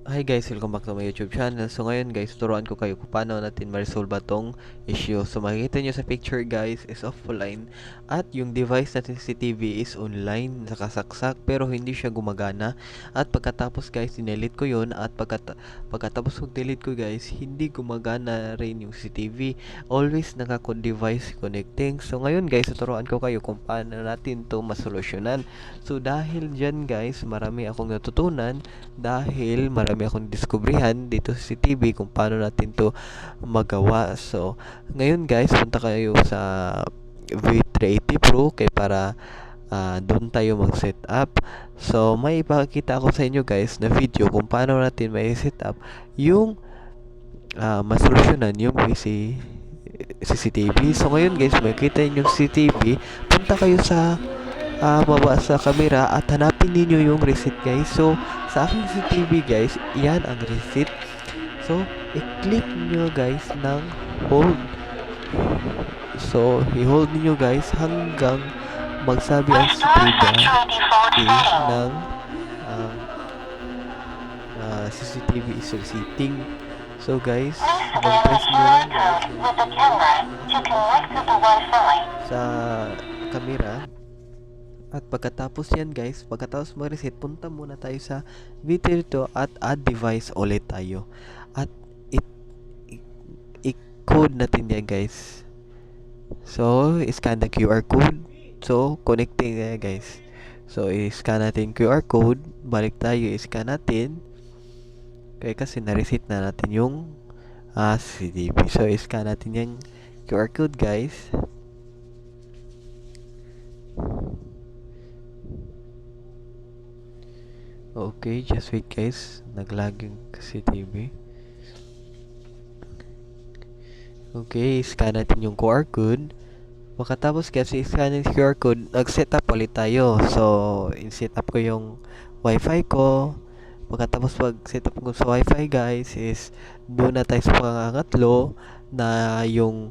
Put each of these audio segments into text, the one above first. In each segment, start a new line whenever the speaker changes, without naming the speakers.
Hi guys, welcome back to my YouTube channel. So ngayon guys, turuan ko kayo kung paano natin ma-resolve tong issue. So makikita nyo sa picture guys is offline at yung device natin sa CCTV is online, nakasaksak pero hindi siya gumagana. At pagkatapos guys, dinelete ko yun at pagkatapos mag-delete ko guys, hindi gumagana rin yung CCTV. Always naka-device connecting. So ngayon guys, turuan ko kayo kung paano natin to masolusyonan. So dahil dyan guys, marami akong natutunan dahil marami akong diskubrihan dito sa CCTV kung paano natin to magawa. So, ngayon guys, punta kayo sa V380 Pro kay para doon tayo mag-set up. So, may ipakita ako sa inyo guys na video kung paano natin may set up yung masolusyonan yung CCTV. So, ngayon guys, makikita niyo yung CCTV. Punta kayo sa baba sa camera at hanapin niyo yung receipt guys. So sa aking CCTV guys, yan ang receipt. So i-click niyo guys ng hold. So i-hold niyo guys hanggang magsabi ang CCTV ng CCTV is receiving. So guys, mag-press nyo lang guys sa camera. At pagkatapos yan guys, pagkatapos mag-reset, punta muna tayo sa V32 at add device ulit tayo. At i-code natin yan guys. So, scan the QR code. So, connecting yan guys. So, i-scan natin QR code. Balik tayo, i-scan natin. Kaya kasi na-reset na natin yung CCTV. So, i-scan natin yung QR code guys. Okay, just wait guys. Nag-lag yung CCTV. Okay, scan natin yung QR code. Pagkatapos kasi scan yung QR code, nag-set up ulit tayo. So, in-set up ko yung Wi-Fi ko. Pagkatapos pag-set up ko sa Wi-Fi guys is doon na tayo sa pangatlo na yung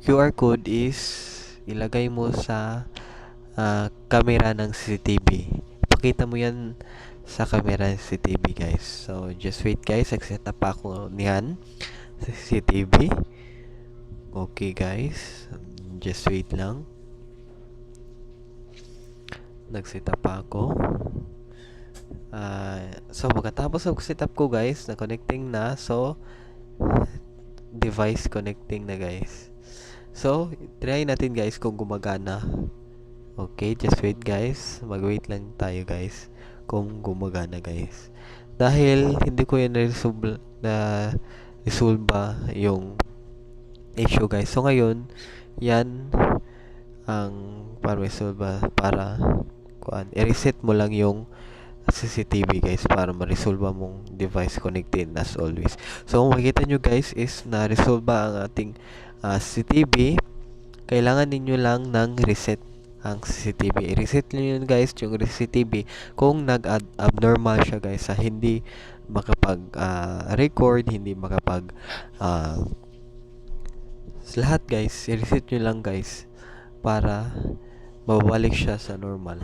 QR code is ilagay mo sa camera ng CCTV. Pakita mo yan sa camera ng CCTV guys. So just wait guys, nag-set up ako niyan sa CCTV. Okay guys, just wait lang. Nag-set up ako. So pagkatapos mag-set up ko guys, na-connecting na. So device connecting na guys. So try natin guys kung gumagana. Okay, just wait guys. Mag-wait lang tayo guys kung gumagana guys. Dahil hindi ko yan resolve yung issue guys. So ngayon, yan ang para resolve para i-reset mo lang yung CCTV guys para ma-resolve mong device connected as always. So kung makikita nyo guys is na-resolve ang ating CCTV. Kailangan ninyo lang ng reset ang CCTV. I-reset nyo yun guys yung CCTV kung nag-abnormal siya guys sa hindi makapag-record, hindi makapag lahat guys, i-reset nyo lang guys para mabalik siya sa normal.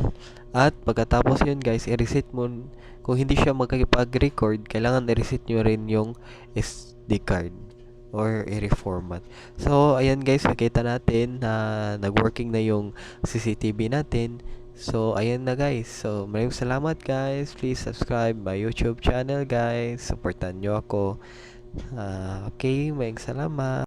At pagkatapos yun guys, i-reset mo kung hindi siya makapag-record, kailangan i-reset nyo rin yung SD card or i-reformat. So, ayan guys, nakita natin na nag-working na yung CCTV natin. So, ayan na guys. So, maraming salamat guys. Please subscribe my YouTube channel guys. Supportan nyo ako. Okay, maraming salamat.